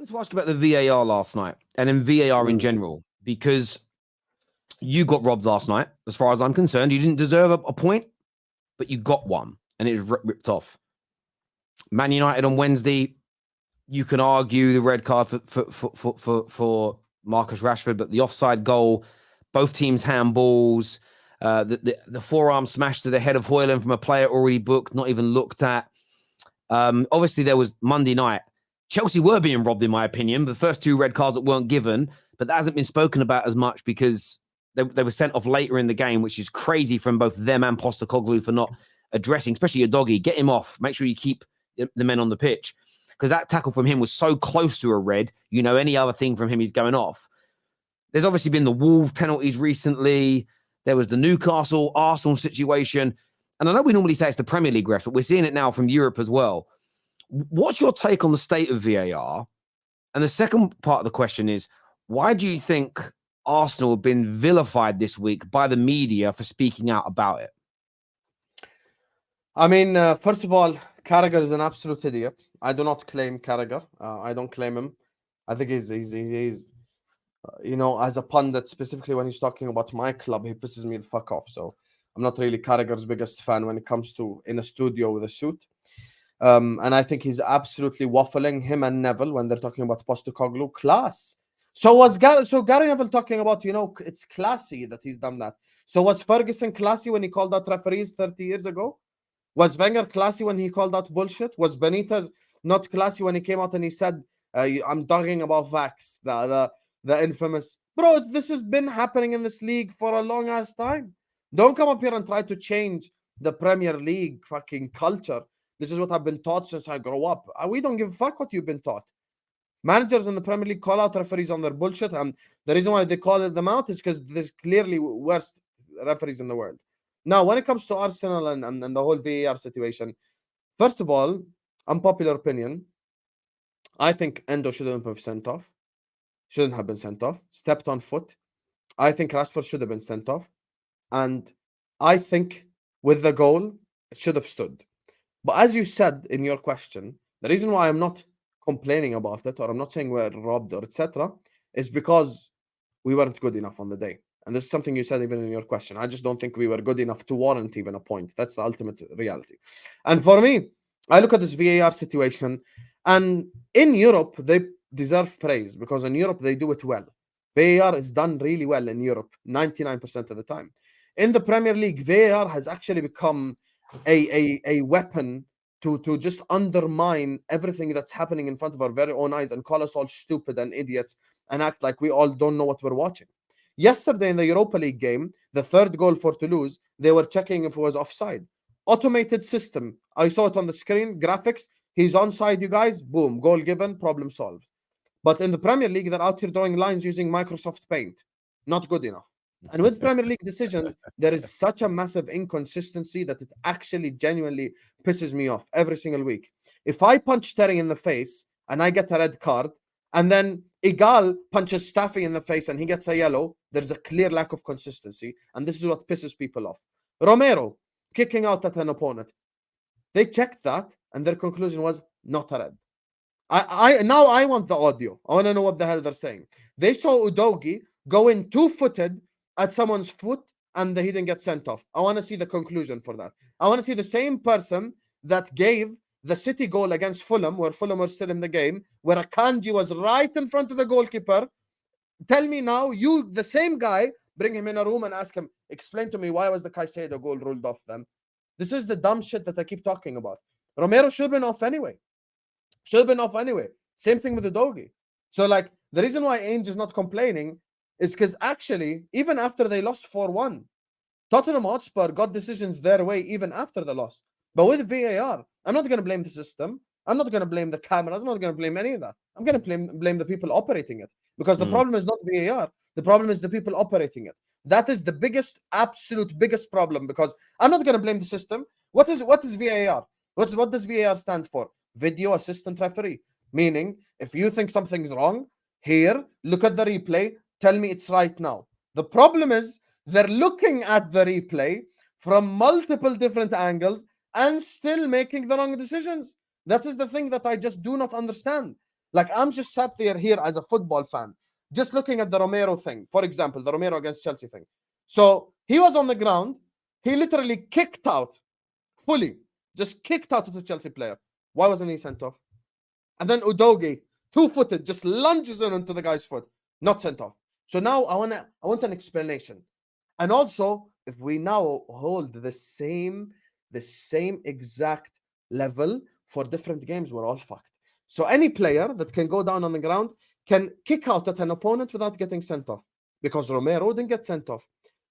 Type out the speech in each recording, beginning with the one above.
wanted to ask you about the VAR last night and then VAR in general, because you got robbed last night. As far as I'm concerned, you didn't deserve a point, but you got one and it was ripped off. Man United on Wednesday, you can argue the red card for Marcus Rashford, but the offside goal, both teams handballs, the forearm smash to the head of Højlund from a player already booked, not even looked at. Obviously, there was Monday night. Chelsea were being robbed, in my opinion. The first two red cards that weren't given, but that hasn't been spoken about as much because they were sent off later in the game, which is crazy from both them and Postecoglou for not addressing, especially your doggy. Get him off. Make sure you keep the men on the pitch, because that tackle from him was so close to a red. You know, any other thing from him, he's going off. There's obviously been the Wolves penalties recently. There was the Newcastle Arsenal situation. And I know we normally say it's the Premier League refs, but we're seeing it now from Europe as well. What's your take on the state of VAR? And the second part of the question is, why do you think Arsenal have been vilified this week by the media for speaking out about it? I mean, first of all, Carragher is an absolute idiot. I do not claim Carragher. I don't claim him. I think he's you know, as a pundit, specifically when he's talking about my club, he pisses me the fuck off. So I'm not really Carragher's biggest fan when it comes to in a studio with a suit. And I think he's absolutely waffling, him and Neville, when they're talking about Postecoglou. Class. So Gary Neville talking about, you know, it's classy that he's done that. So was Ferguson classy when he called out referees 30 years ago? Was Wenger classy when he called out bullshit? Was Benitez not classy when he came out and he said, I'm talking about Vax, the infamous... Bro, this has been happening in this league for a long ass time. Don't come up here and try to change the Premier League fucking culture. This is what I've been taught since I grew up. We don't give a fuck what you've been taught. Managers in the Premier League call out referees on their bullshit, and the reason why they call them out is because there's clearly worst referees in the world. Now, when it comes to Arsenal and the whole VAR situation, first of all, unpopular opinion, I think Endo shouldn't have been sent off. Shouldn't have been sent off. Stepped on foot. I think Rashford should have been sent off. And I think with the goal, it should have stood. But as you said in your question, the reason why I'm not complaining about it, or I'm not saying we're robbed or etc., is because we weren't good enough on the day. And this is something you said even in your question. I just don't think we were good enough to warrant even a point. That's the ultimate reality. And for me, I look at this VAR situation, and in Europe, they deserve praise because in Europe, they do it well. VAR is done really well in Europe, 99% of the time. In the Premier League, VAR has actually become a weapon to just undermine everything that's happening in front of our very own eyes and call us all stupid and idiots and act like we all don't know what we're watching. Yesterday in the Europa League game, the third goal for Toulouse, they were checking if it was offside. Automated system. I saw it on the screen, graphics. He's onside, you guys. Boom, goal given, problem solved. But in the Premier League, they're out here drawing lines using Microsoft Paint. Not good enough. And with Premier League decisions, there is such a massive inconsistency that it actually genuinely pisses me off every single week. If I punch Terry in the face and I get a red card, and then Igal punches Staffy in the face and he gets a yellow, there's a clear lack of consistency. And this is what pisses people off. Romero, kicking out at an opponent. They checked that and their conclusion was not a red. Now I want the audio. I want to know what the hell they're saying. They saw Udogi go in two-footed at someone's foot and he didn't get sent off. I want to see the conclusion for that. I want to see the same person that gave the City goal against Fulham, where Fulham were still in the game, where Akanji was right in front of the goalkeeper. Tell me now, you, the same guy, bring him in a room and ask him, explain to me why was the Caicedo goal ruled off them? This is the dumb shit that I keep talking about. Romero should have been off anyway. Same thing with the Udogi. So, like, the reason why Ainge is not complaining is because actually, even after they lost 4-1, Tottenham Hotspur got decisions their way even after the loss. But with VAR, I'm not going to blame the system. I'm not going to blame the cameras. I'm not going to blame any of that. I'm going to blame the people operating it. Because the problem is not VAR. The problem is the people operating it. That is the biggest, absolute biggest problem. Because I'm not going to blame the system. What is VAR? What does VAR stand for? Video Assistant Referee. Meaning, if you think something's wrong, here, look at the replay, tell me it's right now. The problem is, they're looking at the replay from multiple different angles and still making the wrong decisions. That is the thing that I just do not understand. Like, I'm just sat there here as a football fan, just looking at the Romero thing. For example, the Romero against Chelsea thing. So he was on the ground. He literally kicked out fully, just kicked out of the Chelsea player. Why wasn't he sent off? And then Udogie, 2-footed, just lunges in onto the guy's foot, not sent off. So now I want an explanation. And also, if we now hold the same exact level for different games, we're all fucked. So any player that can go down on the ground can kick out at an opponent without getting sent off, because Romero didn't get sent off.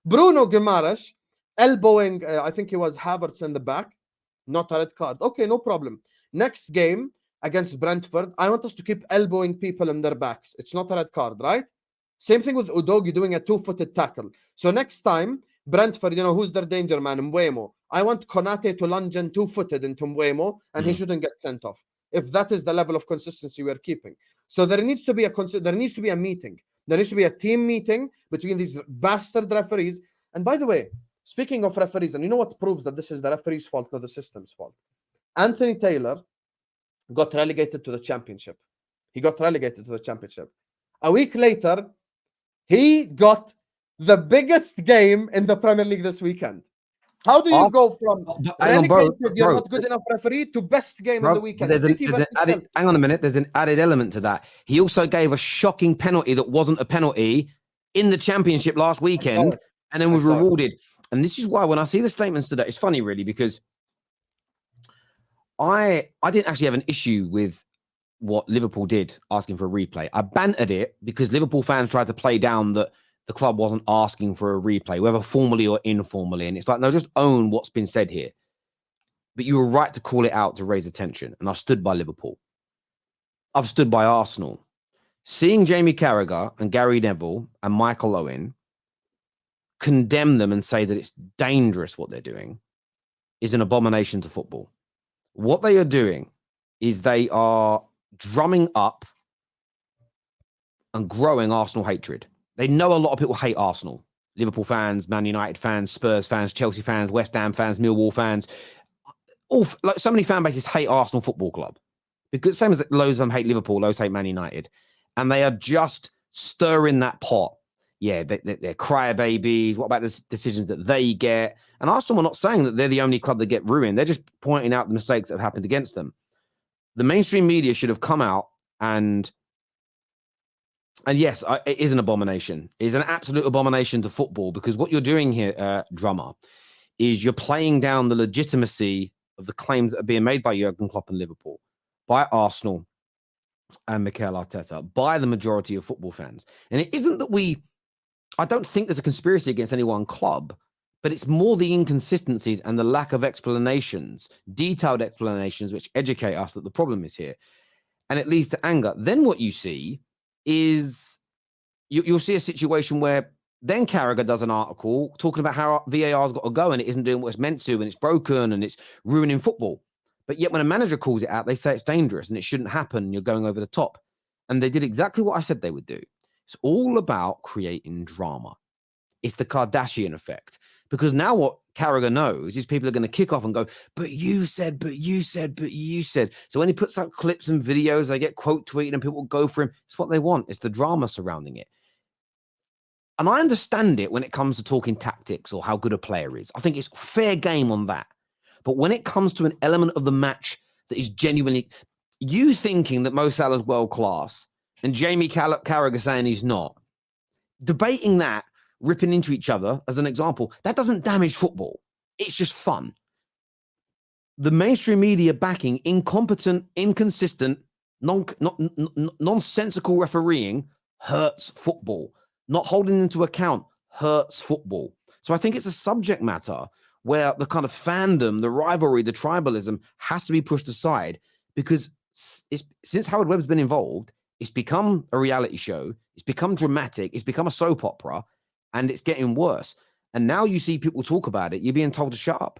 Bruno Guimaraes elbowing, I think he was Havertz in the back, not a red card. Okay, no problem. Next game against Brentford, I want us to keep elbowing people in their backs. It's not a red card, right? Same thing with Udogie doing a 2-footed tackle. So next time, Brentford, who's their danger man? Mbuemo. I want Konate to lunge in 2-footed into Mbuemo, and he shouldn't get sent off. If that is the level of consistency we're keeping. So there needs to be a meeting. There needs to be a team meeting between these bastard referees. And by the way, speaking of referees, and you know what proves that this is the referee's fault, not the system's fault? Anthony Taylor got relegated to the championship. He got relegated to the championship. A week later, he got the biggest game in the Premier League this weekend. How do you go from relegated, you're not good enough referee, to best game in the weekend? Hang on a minute. There's an added element to that. He also gave a shocking penalty that wasn't a penalty in the championship last weekend, and then was rewarded. And this is why when I see the statements today, it's funny really, because I didn't actually have an issue with what Liverpool did asking for a replay. I bantered it because Liverpool fans tried to play down that the club wasn't asking for a replay, whether formally or informally. And it's like, no, just own what's been said here. But you were right to call it out to raise attention. And I stood by Liverpool. I've stood by Arsenal. Seeing Jamie Carragher and Gary Neville and Michael Owen condemn them and say that it's dangerous what they're doing is an abomination to football. What they are doing is they are drumming up and growing Arsenal hatred. They know a lot of people hate Arsenal. Liverpool fans, Man United fans, Spurs fans, Chelsea fans, West Ham fans, Millwall fans. Like so many fan bases hate Arsenal Football Club. Because same as loads of them hate Liverpool, loads hate Man United. And they are just stirring that pot. Yeah, they're crybabies. What about the decisions that they get? And Arsenal are not saying that they're the only club that get ruined. They're just pointing out the mistakes that have happened against them. The mainstream media should have come out and yes, it is an abomination. It is an absolute abomination to football, because what you're doing here, Drummer, is you're playing down the legitimacy of the claims that are being made by Jurgen Klopp and Liverpool, by Arsenal and Mikel Arteta, by the majority of football fans. And it isn't that I don't think there's a conspiracy against any one club, but it's more the inconsistencies and the lack of explanations, detailed explanations, which educate us that the problem is here. And it leads to anger. Then what you see is you'll see a situation where then Carragher does an article talking about how VAR's got to go and it isn't doing what it's meant to and it's broken and it's ruining football. But yet when a manager calls it out, they say it's dangerous and it shouldn't happen. And you're going over the top. And they did exactly what I said they would do. It's all about creating drama. It's the Kardashian effect. Because now what Carragher knows is people are going to kick off and go, but you said, but you said, but you said. So when he puts out clips and videos, they get quote tweeted and people go for him. It's what they want. It's the drama surrounding it. And I understand it when it comes to talking tactics or how good a player is. I think it's fair game on that. But when it comes to an element of the match that is genuinely, you thinking that Mo Salah's world class and Jamie Carragher saying he's not, debating that, ripping into each other as an example, that doesn't damage football. It's just fun. The mainstream media backing incompetent, inconsistent, nonsensical refereeing hurts football. Not holding into account hurts football. So I think it's a subject matter where the kind of fandom, the rivalry, the tribalism has to be pushed aside, because since Howard Webb's been involved, it's become a reality show. It's become dramatic. It's become a soap opera. And it's getting worse. And now you see people talk about it. You're being told to shut up.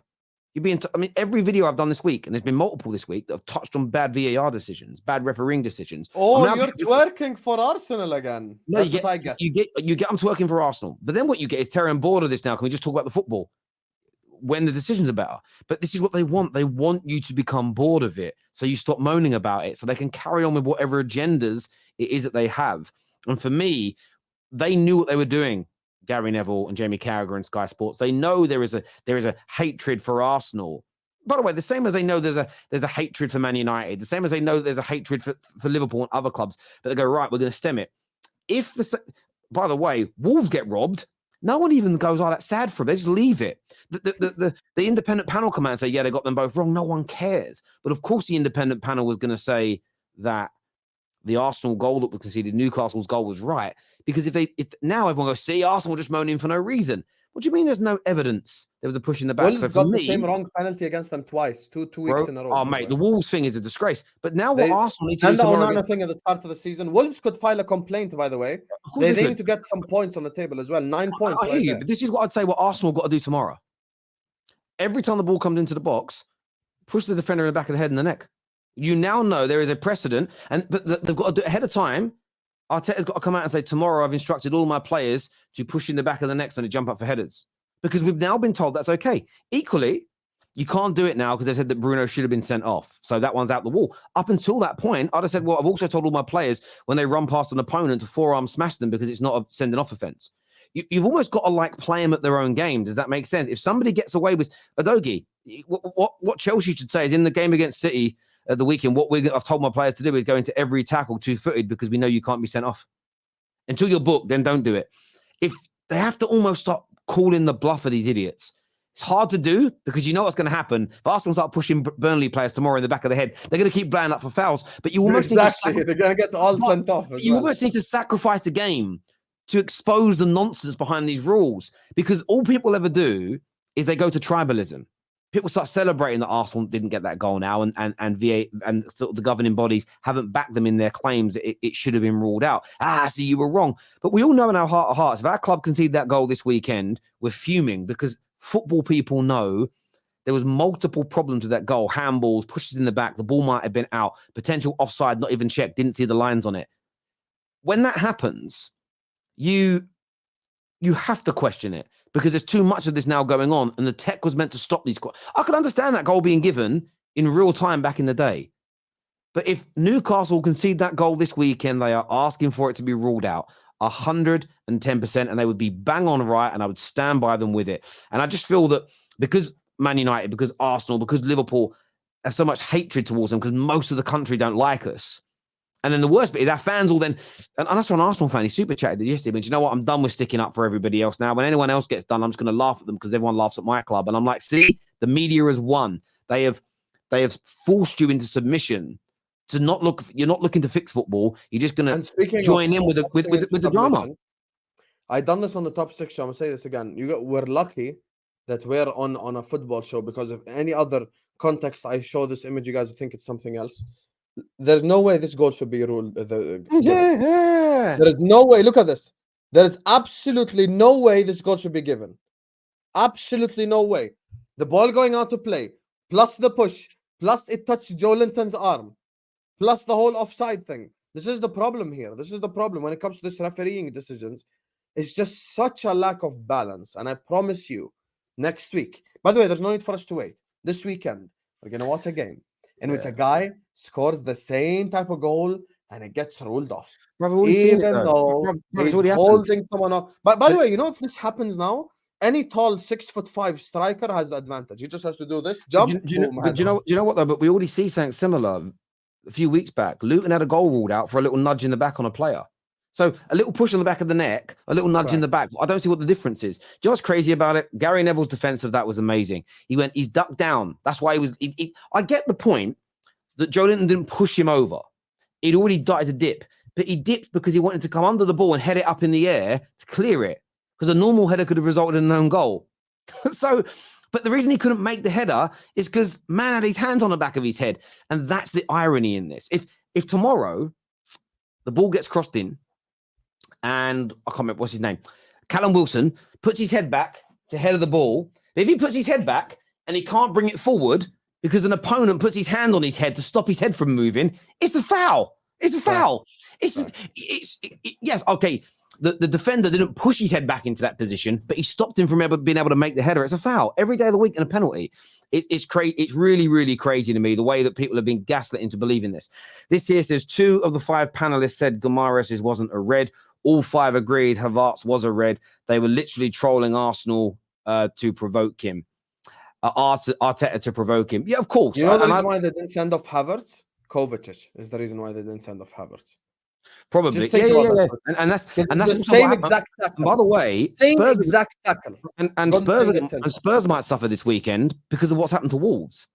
Every video I've done this week, and there's been multiple this week, that have touched on bad VAR decisions, bad refereeing decisions. Oh, you're twerking for Arsenal again. No, that's what I get. You get them twerking for Arsenal. But then what you get is Terry, I'm bored of this now. Can we just talk about the football? when the decisions are better. But this is what they want. They want you to become bored of it, so you stop moaning about it, so they can carry on with whatever agendas it is that they have. And for me, they knew what they were doing. Gary Neville and Jamie Carragher and Sky Sports. They know there is a hatred for Arsenal. By the way, the same as they know there's a hatred for Man United, the same as they know there's a hatred for Liverpool and other clubs. But they go, right, we're going to stem it. By the way, Wolves get robbed. No one even goes, oh, that's sad for them. They just leave it. The independent panel come out and say, yeah, they got them both wrong. No one cares. But of course, the independent panel was going to say that the Arsenal goal that was conceded, Newcastle's goal, was right. Because if now everyone goes, see, Arsenal just moaning for no reason. What do you mean there's no evidence? There was a push in the back. Wolves so for got me, the same wrong penalty against them twice, two weeks in a row. Oh, mate, the Wolves thing is a disgrace. But now what Arsenal need to do and the tomorrow... Onana thing at the start of the season, Wolves could file a complaint, by the way. They need to get some points on the table as well. 9 points. I hear you, but this is what I'd say what Arsenal got to do tomorrow. Every time the ball comes into the box, push the defender in the back of the head and the neck. You now know there is a precedent, but they've got to do it ahead of time. Arteta's got to come out and say, tomorrow I've instructed all my players to push in the back of the necks when they jump up for headers. Because we've now been told that's okay. Equally, you can't do it now because they've said that Bruno should have been sent off. So that one's out the wall. Up until that point, I'd have said, well, I've also told all my players when they run past an opponent to forearm smash them because it's not a sending off offense. You've almost got to play them at their own game. Does that make sense? If somebody gets away with Adogi, what Chelsea should say is in the game against City at the weekend, I've told my players to do is go into every tackle 2-footed because we know you can't be sent off. Until you're booked, then don't do it. If they have to almost stop calling the bluff of these idiots. It's hard to do because you know what's going to happen. If Arsenal start pushing Burnley players tomorrow in the back of the head, they're going to keep blowing up for fouls. But you almost they're going to get all sent off. You almost need to sacrifice the game to expose the nonsense behind these rules, because all people ever do is they go to tribalism. People start celebrating that Arsenal didn't get that goal now, and VA and sort of the governing bodies haven't backed them in their claims that it should have been ruled out. So you were wrong. But we all know in our heart of hearts, if our club conceded that goal this weekend, we're fuming because football people know there was multiple problems with that goal. Handballs, pushes in the back, the ball might have been out, potential offside, not even checked, didn't see the lines on it. When that happens, you have to question it because there's too much of this now going on, and the tech was meant to stop these. I could understand that goal being given in real time back in the day. But if Newcastle concede that goal this weekend, they are asking for it to be ruled out 110%, and they would be bang on right, and I would stand by them with it. And I just feel that because Man United, because Arsenal, because Liverpool have so much hatred towards them, because most of the country don't like us. And then the worst bit is our fans all then, and that's an Arsenal fan, he super chatted yesterday, but you know what? I'm done with sticking up for everybody else now. When anyone else gets done, I'm just going to laugh at them because everyone laughs at my club. And I'm like, see, the media has won. They have forced you into submission to not look. You're not looking to fix football. You're just going to join in with the drama. I done this on the top 6 show. I'm gonna say this again. We're lucky that we're on a football show, because if any other context I show this image, you guys would think it's something else. There's no way this goal should be ruled. There is no way. Look at this. There is absolutely no way this goal should be given. Absolutely no way. The ball going out to play, plus the push, plus it touched Joe Linton's arm, plus the whole offside thing. This is the problem here. This is the problem when it comes to this refereeing decisions. It's just such a lack of balance. And I promise you, next week, by the way, there's no need for us to wait. This weekend, we're going to watch a game in which a guy scores the same type of goal and it gets ruled off. Even though he's holding someone off. But by the way, you know, if this happens now, any tall 6'5" striker has the advantage. He just has to do this, jump. Do you know what though? But we already see something similar a few weeks back. Luton had a goal ruled out for a little nudge in the back on a player. So a little push on the back of the neck, a little nudge in the back. I don't see what the difference is. Do you know what's crazy about it? Gary Neville's defense of that was amazing. He's ducked down. That's why I get the point that Joe Linton didn't push him over. He'd already started to dip, but he dipped because he wanted to come under the ball and head it up in the air to clear it, because a normal header could have resulted in an own goal. But the reason he couldn't make the header is because man had his hands on the back of his head. And that's the irony in this. If tomorrow the ball gets crossed in, and I can't remember what's his name, Callum Wilson puts his head back to head of the ball. But if he puts his head back and he can't bring it forward because an opponent puts his hand on his head to stop his head from moving, it's a foul. It's a foul. Yes, okay. the defender didn't push his head back into that position, but he stopped him from being able to make the header. It's a foul every day of the week and a penalty. It's crazy. It's really, really crazy to me the way that people have been gaslit into believing this. This here says 2 of the 5 panelists said Guimaraes wasn't a red. All 5 agreed Havertz was a red. They were literally trolling Arsenal to provoke him. Arteta to provoke him. Yeah, of course. You know the reason why they didn't send off Havertz? Kovacic is the reason why they didn't send off Havertz. Probably, yeah. And that's the same exact tackle. And by the way, same exact tackle. And Spurs might suffer this weekend because of what's happened to Wolves.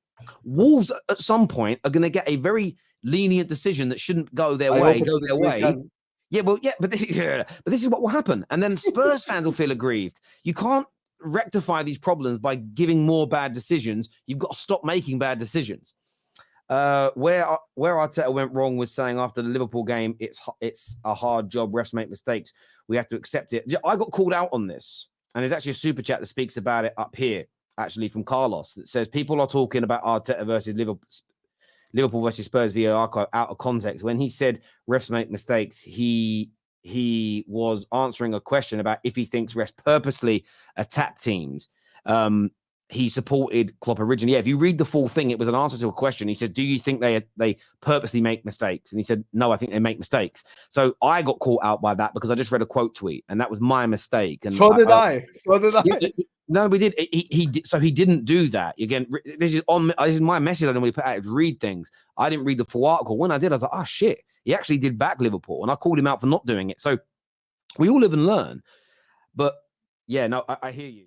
Wolves at some point are going to get a very lenient decision that shouldn't go their way. Yeah, well, yeah, but this is what will happen, and then Spurs fans will feel aggrieved. You can't rectify these problems by giving more bad decisions. You've got to stop making bad decisions. Where Arteta went wrong was saying after the Liverpool game, it's a hard job. Refs make mistakes. We have to accept it. I got called out on this, and there's actually a super chat that speaks about it up here, actually from Carlos, that says people are talking about Arteta versus Liverpool versus Spurs VAR out of context. When he said refs make mistakes, he was answering a question about if he thinks refs purposely attack teams. He supported Klopp originally. Yeah, if you read the full thing, it was an answer to a question. He said, do you think they purposely make mistakes? And he said, no, I think they make mistakes. So I got caught out by that because I just read a quote tweet, and that was my mistake. And so did I. No, we did. He did. So he didn't do that. Again, this is my message I normally put out, is read things. I didn't read the full article. When I did, I was like, oh, shit. He actually did back Liverpool, and I called him out for not doing it. So we all live and learn. But, yeah, no, I hear you.